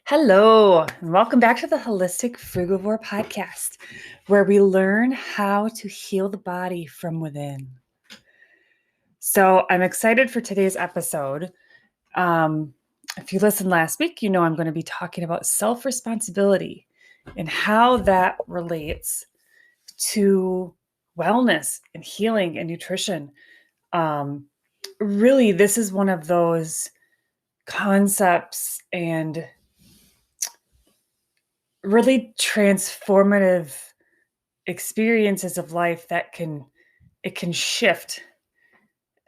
Hello, and welcome back to the Holistic Frugivore Podcast, where we learn how to heal the body from within. So, I'm excited for today's episode. If you listened last week, you know I'm going to be talking about self responsibility and how that relates to wellness and healing and nutrition. Really, this is one of those concepts and really transformative experiences of life that can shift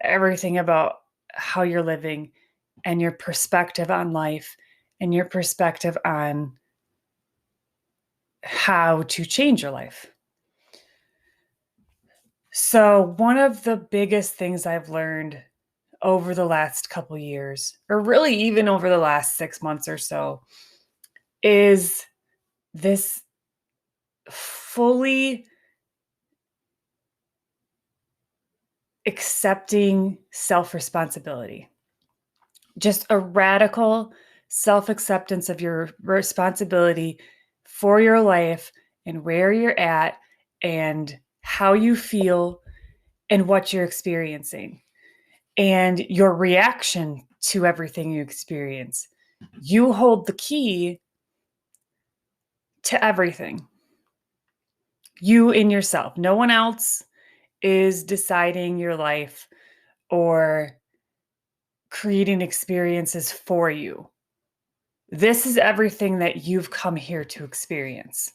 everything about how you're living and your perspective on life and your perspective on how to change your life. So one of the biggest things I've learned over the last couple years, or really even over the last 6 months or so, is this fully accepting self-responsibility. Just a radical self-acceptance of your responsibility for your life and where you're at and how you feel and what you're experiencing and your reaction to everything you experience. You hold the key to everything. You in yourself. No one else is deciding your life or creating experiences for you. This is everything that you've come here to experience.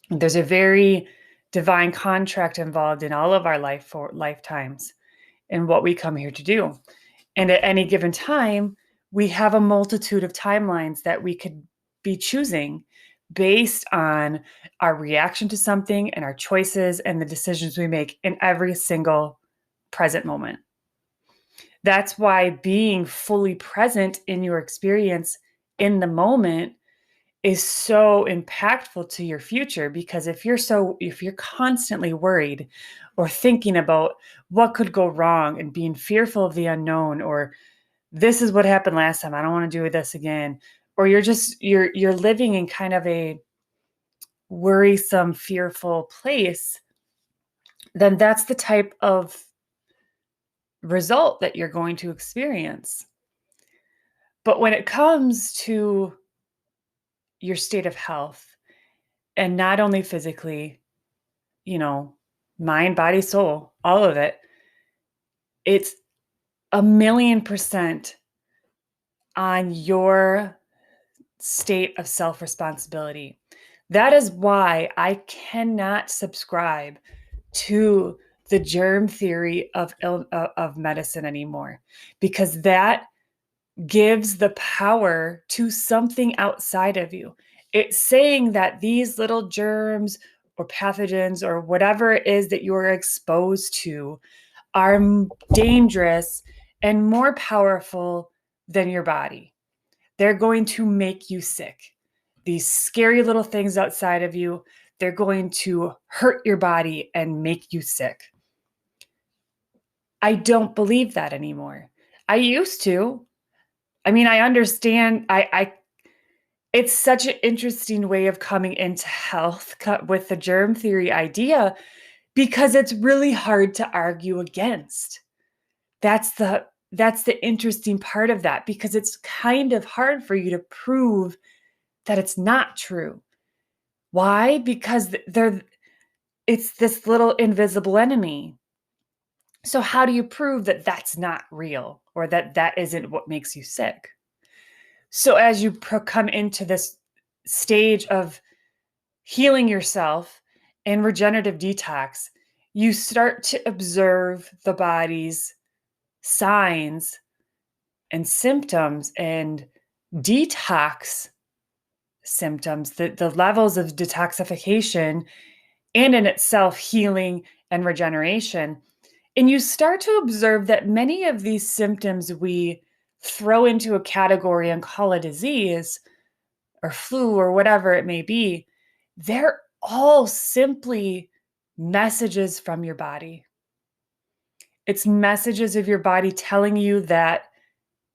There's a very divine contract involved in all of our lifetimes and what we come here to do. And at any given time, we have a multitude of timelines that we could be choosing based on our reaction to something and our choices and the decisions we make in every single present moment. That's why being fully present in your experience in the moment is so impactful to your future, because if you're constantly worried or thinking about what could go wrong and being fearful of the unknown, or this is what happened last time, I don't want to do this again, or you're living in kind of a worrisome, fearful place, then that's the type of result that you're going to experience. But when it comes to your state of health, and not only physically, mind, body, soul, all of it, it's 1,000,000% on your state of self-responsibility. That is why I cannot subscribe to the germ theory of medicine anymore, because that gives the power to something outside of you. It's saying that these little germs or pathogens or whatever it is that you're exposed to are dangerous and more powerful than your body. They're going to make you sick. These scary little things outside of you, they're going to hurt your body and make you sick. I don't believe that anymore. I used to. I mean, I understand. It's such an interesting way of coming into health with the germ theory idea, because it's really hard to argue against. That's the interesting part of that, because it's kind of hard for you to prove that it's not true. Why? Because it's this little invisible enemy. So how do you prove that that's not real, or that that isn't what makes you sick? So as you come into this stage of healing yourself and regenerative detox, you start to observe the body's signs and symptoms and detox symptoms, the levels of detoxification and in itself healing and regeneration. And you start to observe that many of these symptoms we throw into a category and call a disease or flu or whatever it may be, they're all simply messages from your body. It's messages of your body telling you that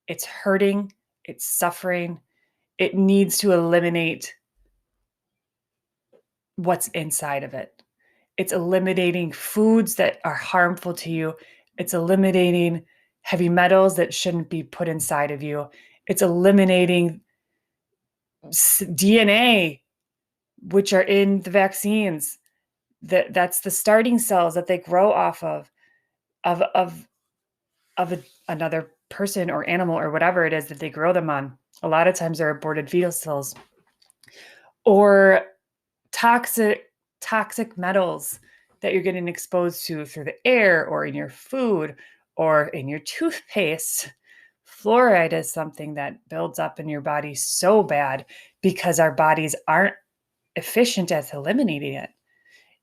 it's hurting, it's suffering, it needs to eliminate what's inside of it. It's eliminating foods that are harmful to you. It's eliminating heavy metals that shouldn't be put inside of you. It's eliminating DNA, which are in the vaccines. That's the starting cells that they grow off of another person or animal or whatever it is that they grow them on. A lot of times they're aborted fetal cells or toxic metals that you're getting exposed to through the air or in your food or in your toothpaste. Fluoride is something that builds up in your body so bad because our bodies aren't efficient at eliminating it.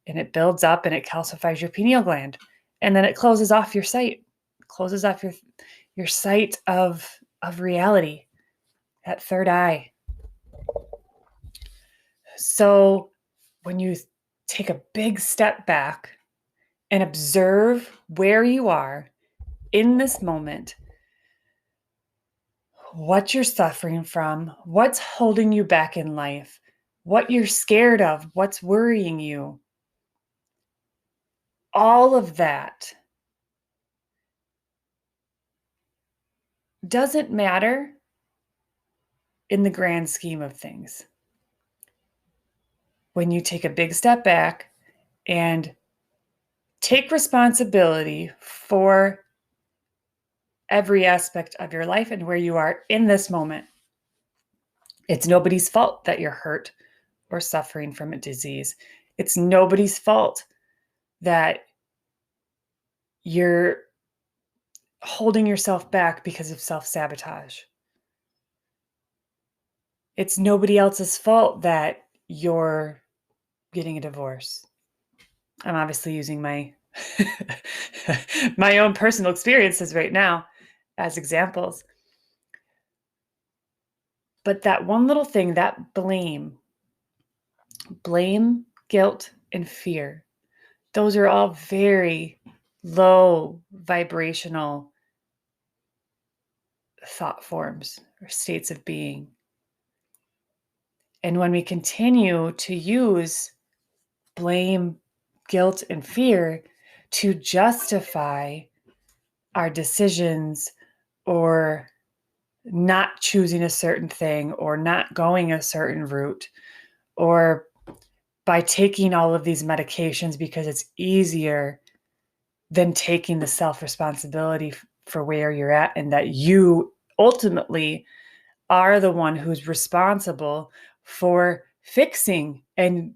And it builds up and it calcifies your pineal gland. And then it closes off your sight, closes off your sight of reality, that third eye. So when you take a big step back and observe where you are in this moment, what you're suffering from, what's holding you back in life, what you're scared of, what's worrying you, all of that doesn't matter in the grand scheme of things. When you take a big step back and take responsibility for every aspect of your life and where you are in this moment, it's nobody's fault that you're hurt or suffering from a disease. It's nobody's fault that you're holding yourself back because of self-sabotage. It's nobody else's fault that you're getting a divorce. I'm obviously using my my own personal experiences right now as examples. But that one little thing, that blame, guilt, and fear, those are all very low vibrational thought forms or states of being. And when we continue to use blame, guilt, and fear to justify our decisions or not choosing a certain thing or not going a certain route, or by taking all of these medications because it's easier than taking the self-responsibility for where you're at, and that you ultimately are the one who's responsible for fixing and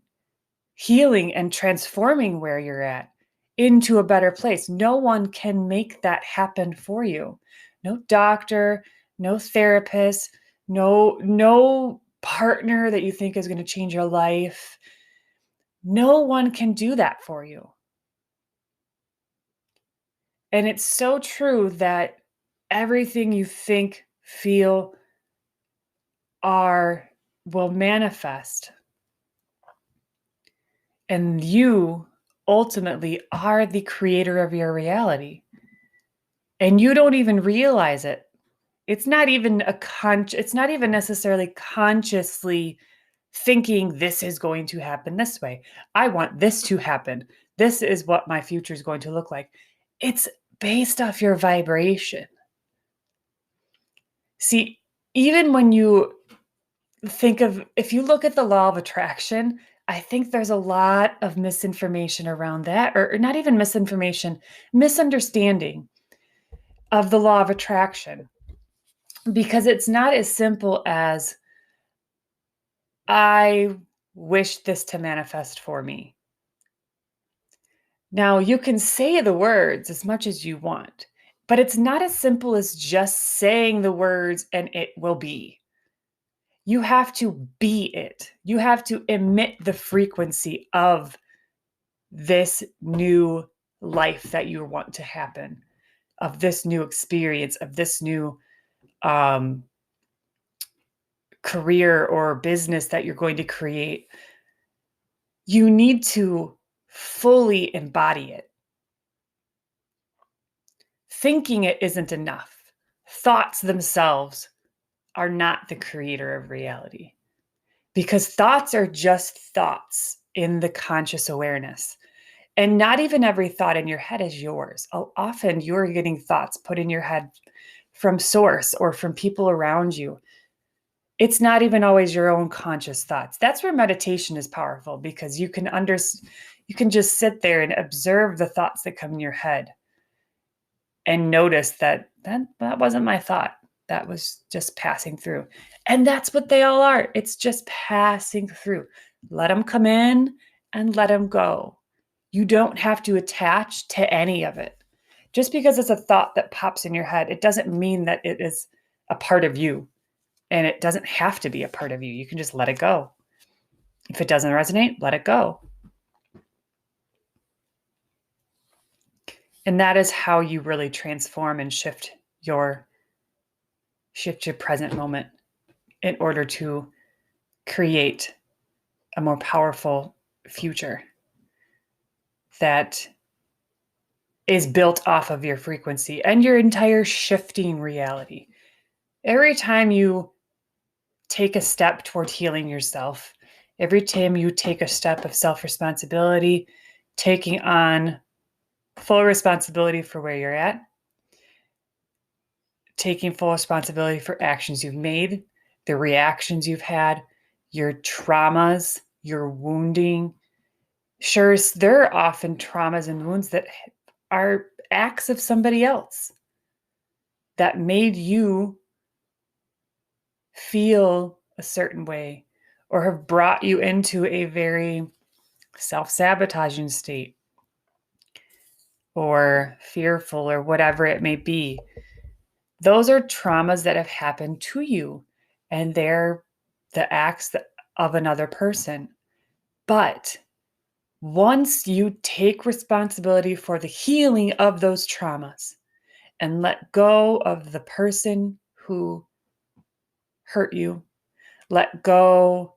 healing and transforming where you're at into a better place. No one can make that happen for you. No doctor, no therapist, no partner that you think is going to change your life. No one can do that for you. And it's so true that everything you think, feel, will manifest. And you ultimately are the creator of your reality. And you don't even realize it. It's not even it's not even necessarily consciously thinking this is going to happen this way. I want this to happen. This is what my future is going to look like. It's based off your vibration. See, even when you if you look at the law of attraction, I think there's a lot of misinformation around that, or not even misinformation, misunderstanding of the law of attraction, because it's not as simple as I wish this to manifest for me. Now, you can say the words as much as you want, but it's not as simple as just saying the words and it will be. You have to be it. You have to emit the frequency of this new life that you want to happen, of this new experience, of this new career or business that you're going to create. You need to fully embody it. Thinking it isn't enough. Thoughts themselves are not the creator of reality, because thoughts are just thoughts in the conscious awareness. And not even every thought in your head is yours. Often you're getting thoughts put in your head from source or from people around you. It's not even always your own conscious thoughts. That's where meditation is powerful, because you can just sit there and observe the thoughts that come in your head and notice that wasn't my thought. That was just passing through. And that's what they all are. It's just passing through. Let them come in and let them go. You don't have to attach to any of it. Just because it's a thought that pops in your head, it doesn't mean that it is a part of you. And it doesn't have to be a part of you. You can just let it go. If it doesn't resonate, let it go. And that is how you really transform and shift your present moment in order to create a more powerful future that is built off of your frequency and your entire shifting reality. Every time you take a step toward healing yourself, every time you take a step of self-responsibility, taking on full responsibility for where you're at, taking full responsibility for actions you've made, the reactions you've had, your traumas, your wounding. Sure, there are often traumas and wounds that are acts of somebody else that made you feel a certain way or have brought you into a very self-sabotaging state or fearful or whatever it may be. Those are traumas that have happened to you, and they're the acts of another person. But once you take responsibility for the healing of those traumas and let go of the person who hurt you, let go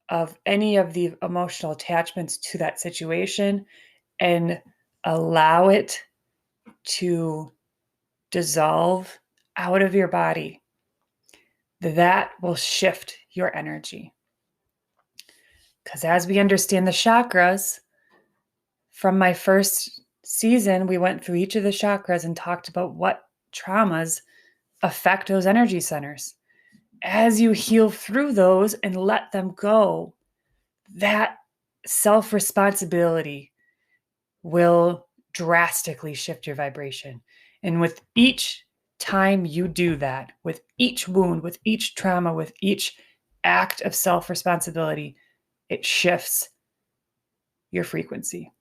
of any of the emotional attachments to that situation, and allow it to dissolve out of your body, that will shift your energy. Because as we understand the chakras, from my first season, we went through each of the chakras and talked about what traumas affect those energy centers. As you heal through those and let them go, that self-responsibility will drastically shift your vibration. And with each time you do that, with each wound, with each trauma, with each act of self-responsibility, it shifts your frequency.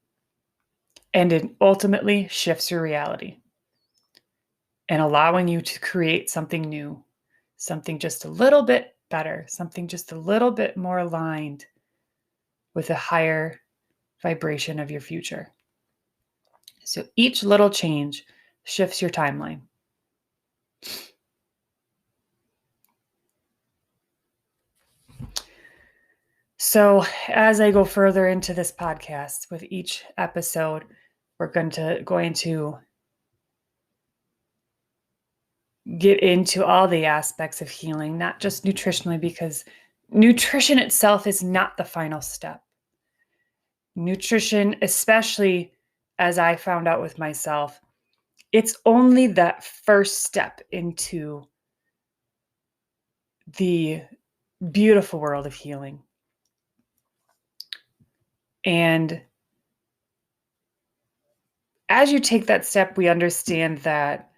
And it ultimately shifts your reality and allowing you to create something new, something just a little bit better, something just a little bit more aligned with a higher vibration of your future. So each little change shifts your timeline. So as I go further into this podcast, with each episode, we're going to get into all the aspects of healing, not just nutritionally, because nutrition itself is not the final step. Nutrition, especially as I found out with myself, it's only that first step into the beautiful world of healing. And as you take that step, we understand that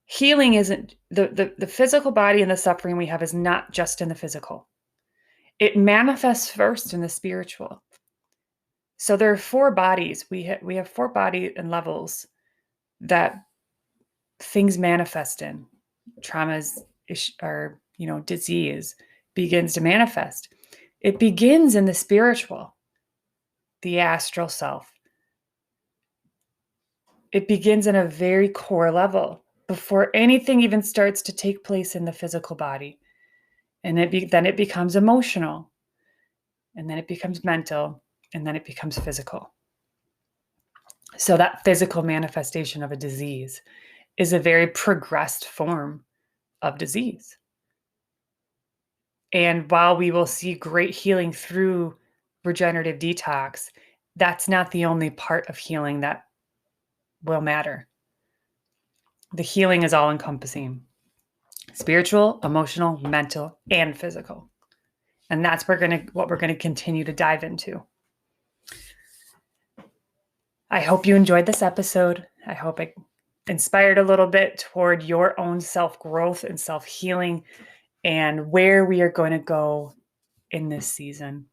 healing isn't the physical body, and the suffering we have is not just in the physical. It manifests first in the spiritual. So there are 4 bodies. We have 4 body and levels that things manifest in. Traumas or disease begins to manifest. It begins in the spiritual, the astral self. It begins in a very core level before anything even starts to take place in the physical body. And then it becomes emotional, and then it becomes mental, and then it becomes physical. So that physical manifestation of a disease is a very progressed form of disease. And while we will see great healing through regenerative detox, that's not the only part of healing that will matter. The healing is all encompassing: spiritual, emotional, mental, and physical. And that's what we're going to continue to dive into. I hope you enjoyed this episode. I hope it inspired a little bit toward your own self-growth and self-healing and where we are going to go in this season.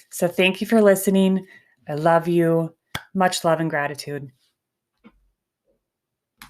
So thank you for listening. I love you. Much love and gratitude.